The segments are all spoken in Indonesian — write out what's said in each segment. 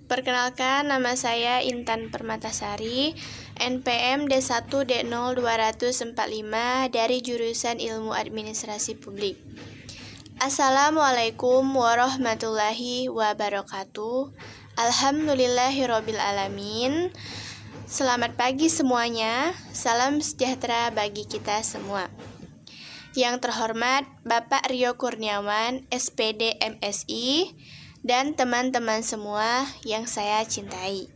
Perkenalkan, nama saya Intan Permatasari, NPM D1D0245 dari jurusan Ilmu Administrasi Publik. Assalamualaikum warahmatullahi wabarakatuh. Alhamdulillahirabbil alamin. Selamat pagi semuanya. Salam sejahtera bagi kita semua. Yang terhormat Bapak Rio Kurniawan, SPD MSI, dan teman-teman semua yang saya cintai.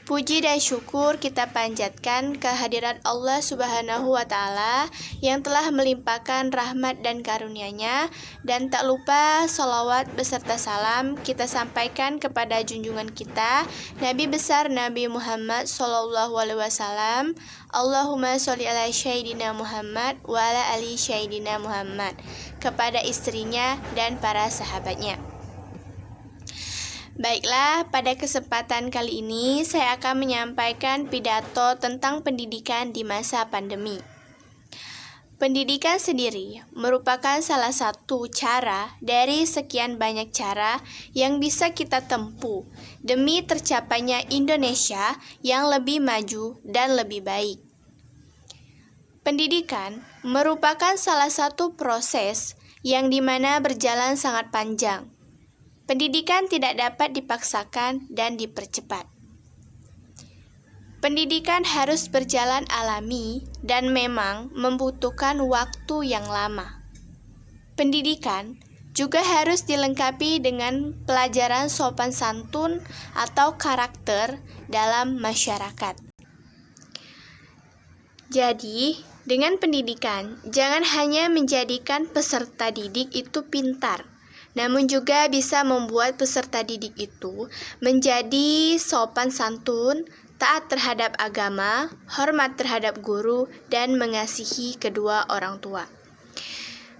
Puji dan syukur kita panjatkan kehadirat Allah Subhanahu wa Ta'ala yang telah melimpahkan rahmat dan karunia-Nya, dan tak lupa salawat beserta salam kita sampaikan kepada junjungan kita Nabi besar Nabi Muhammad SAW. Allahumma sholli ala Sayyidina Muhammad wa ala ali Sayyidina Muhammad, kepada istrinya dan para sahabatnya. Baiklah, pada kesempatan kali ini saya akan menyampaikan pidato tentang pendidikan di masa pandemi. Pendidikan sendiri merupakan salah satu cara dari sekian banyak cara yang bisa kita tempuh demi tercapainya Indonesia yang lebih maju dan lebih baik. Pendidikan merupakan salah satu proses yang dimana berjalan sangat panjang. Pendidikan tidak dapat dipaksakan dan dipercepat. Pendidikan harus berjalan alami dan memang membutuhkan waktu yang lama. Pendidikan juga harus dilengkapi dengan pelajaran sopan santun atau karakter dalam masyarakat. Jadi, dengan pendidikan, jangan hanya menjadikan peserta didik itu pintar, namun juga bisa membuat peserta didik itu menjadi sopan santun, taat terhadap agama, hormat terhadap guru, dan mengasihi kedua orang tua.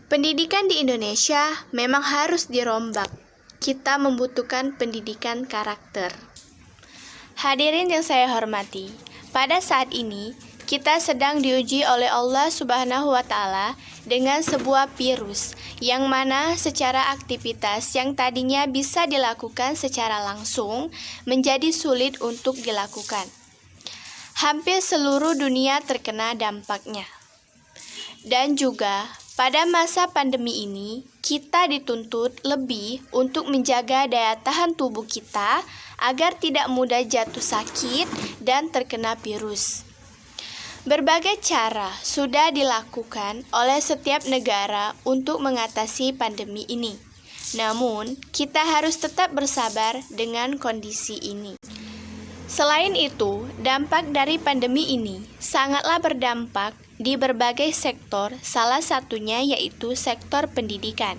Pendidikan di Indonesia memang harus dirombak. Kita membutuhkan pendidikan karakter. Hadirin yang saya hormati, pada saat ini kita sedang diuji oleh Allah Subhanahu wa Ta'ala dengan sebuah virus yang mana secara aktivitas yang tadinya bisa dilakukan secara langsung menjadi sulit untuk dilakukan. Hampir seluruh dunia terkena dampaknya. Dan juga pada masa pandemi ini kita dituntut lebih untuk menjaga daya tahan tubuh kita agar tidak mudah jatuh sakit dan terkena virus. Berbagai cara sudah dilakukan oleh setiap negara untuk mengatasi pandemi ini. Namun, kita harus tetap bersabar dengan kondisi ini. Selain itu, dampak dari pandemi ini sangatlah berdampak di berbagai sektor, salah satunya yaitu sektor pendidikan,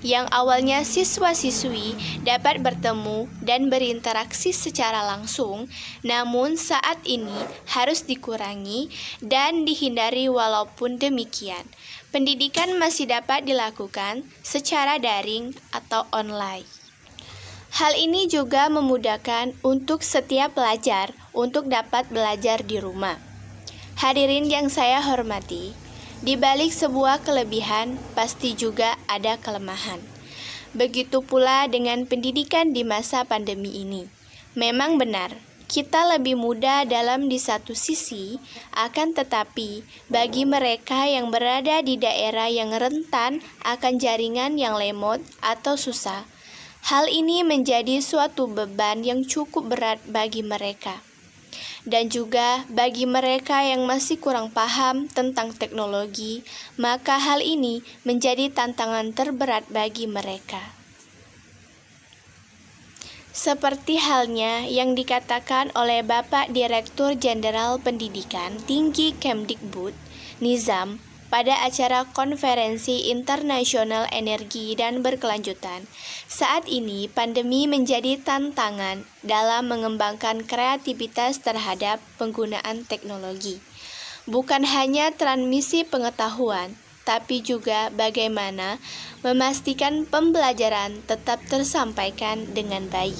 yang awalnya siswa-siswi dapat bertemu dan berinteraksi secara langsung, namun saat ini harus dikurangi dan dihindari. Walaupun demikian, pendidikan masih dapat dilakukan secara daring atau online. Hal ini juga memudahkan untuk setiap pelajar untuk dapat belajar di rumah. Hadirin yang saya hormati, di balik sebuah kelebihan pasti juga ada kelemahan. Begitu pula dengan pendidikan di masa pandemi ini. Memang benar, kita lebih mudah dalam di satu sisi, akan tetapi bagi mereka yang berada di daerah yang rentan akan jaringan yang lemot atau susah, hal ini menjadi suatu beban yang cukup berat bagi mereka. Dan juga bagi mereka yang masih kurang paham tentang teknologi, maka hal ini menjadi tantangan terberat bagi mereka. Seperti halnya yang dikatakan oleh Bapak Direktur Jenderal Pendidikan Tinggi Kemdikbud, Nizam, pada acara Konferensi Internasional Energi dan Berkelanjutan. Saat ini pandemi menjadi tantangan dalam mengembangkan kreativitas terhadap penggunaan teknologi. Bukan hanya transmisi pengetahuan, tapi juga bagaimana memastikan pembelajaran tetap tersampaikan dengan baik.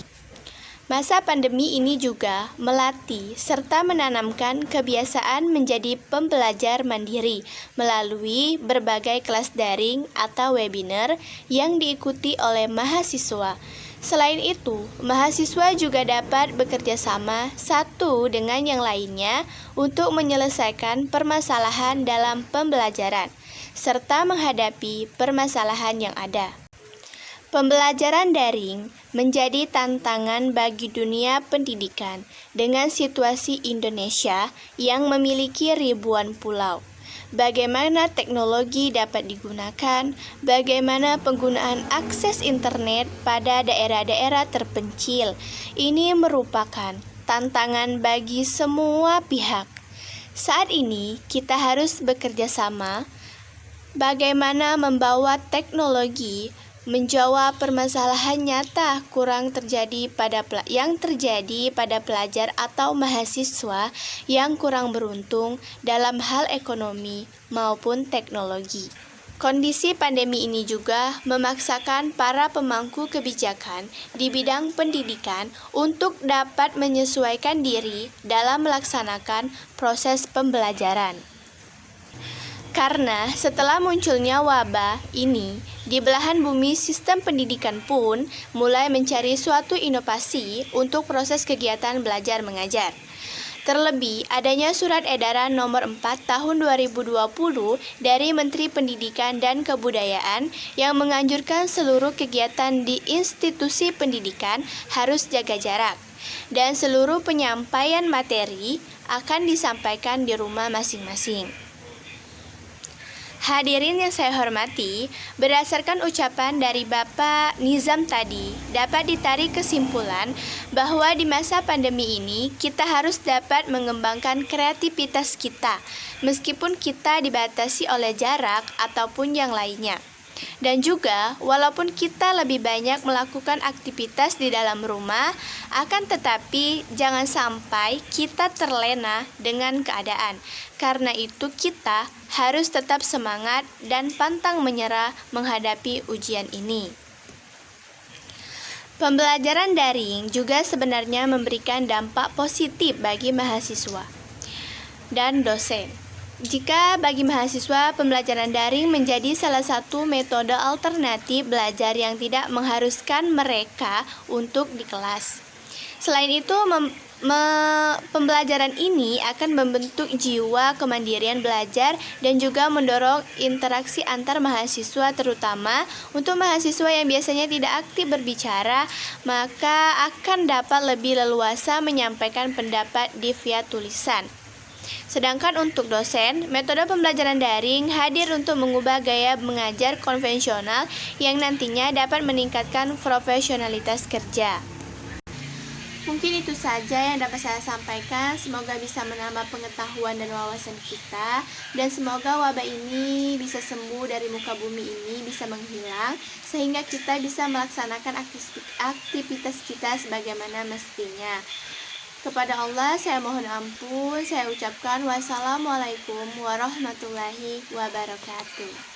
Masa pandemi ini juga melatih serta menanamkan kebiasaan menjadi pembelajar mandiri melalui berbagai kelas daring atau webinar yang diikuti oleh mahasiswa. Selain itu, mahasiswa juga dapat bekerja sama satu dengan yang lainnya untuk menyelesaikan permasalahan dalam pembelajaran, serta menghadapi permasalahan yang ada. Pembelajaran daring menjadi tantangan bagi dunia pendidikan dengan situasi Indonesia yang memiliki ribuan pulau. Bagaimana teknologi dapat digunakan, bagaimana penggunaan akses internet pada daerah-daerah terpencil. Ini merupakan tantangan bagi semua pihak. Saat ini kita harus bekerja sama bagaimana membawa teknologi menjawab permasalahan nyata yang terjadi pada pelajar atau mahasiswa yang kurang beruntung dalam hal ekonomi maupun teknologi. Kondisi pandemi ini juga memaksakan para pemangku kebijakan di bidang pendidikan untuk dapat menyesuaikan diri dalam melaksanakan proses pembelajaran. Karena setelah munculnya wabah ini, di belahan bumi sistem pendidikan pun mulai mencari suatu inovasi untuk proses kegiatan belajar mengajar. Terlebih, adanya surat edaran nomor 4 tahun 2020 dari Menteri Pendidikan dan Kebudayaan yang menganjurkan seluruh kegiatan di institusi pendidikan harus jaga jarak, dan seluruh penyampaian materi akan disampaikan di rumah masing-masing. Hadirin yang saya hormati, berdasarkan ucapan dari Bapak Nizam tadi, dapat ditarik kesimpulan bahwa di masa pandemi ini kita harus dapat mengembangkan kreativitas kita, meskipun kita dibatasi oleh jarak ataupun yang lainnya. Dan juga, walaupun kita lebih banyak melakukan aktivitas di dalam rumah, akan tetapi jangan sampai kita terlena dengan keadaan. Karena itu kita harus tetap semangat dan pantang menyerah menghadapi ujian ini. Pembelajaran daring juga sebenarnya memberikan dampak positif bagi mahasiswa dan dosen. Jika bagi mahasiswa, pembelajaran daring menjadi salah satu metode alternatif belajar yang tidak mengharuskan mereka untuk di kelas. Selain itu, pembelajaran ini akan membentuk jiwa kemandirian belajar dan juga mendorong interaksi antar mahasiswa, terutama untuk mahasiswa yang biasanya tidak aktif berbicara, maka akan dapat lebih leluasa menyampaikan pendapat di via tulisan. Sedangkan untuk dosen, metode pembelajaran daring hadir untuk mengubah gaya mengajar konvensional yang nantinya dapat meningkatkan profesionalitas kerja. Mungkin itu saja yang dapat saya sampaikan. Semoga bisa menambah pengetahuan dan wawasan kita, dan semoga wabah ini bisa sembuh dari muka bumi ini, bisa menghilang, sehingga kita bisa melaksanakan aktivitas kita sebagaimana mestinya. Kepada Allah saya mohon ampun. Saya ucapkan wassalamualaikum warahmatullahi wabarakatuh.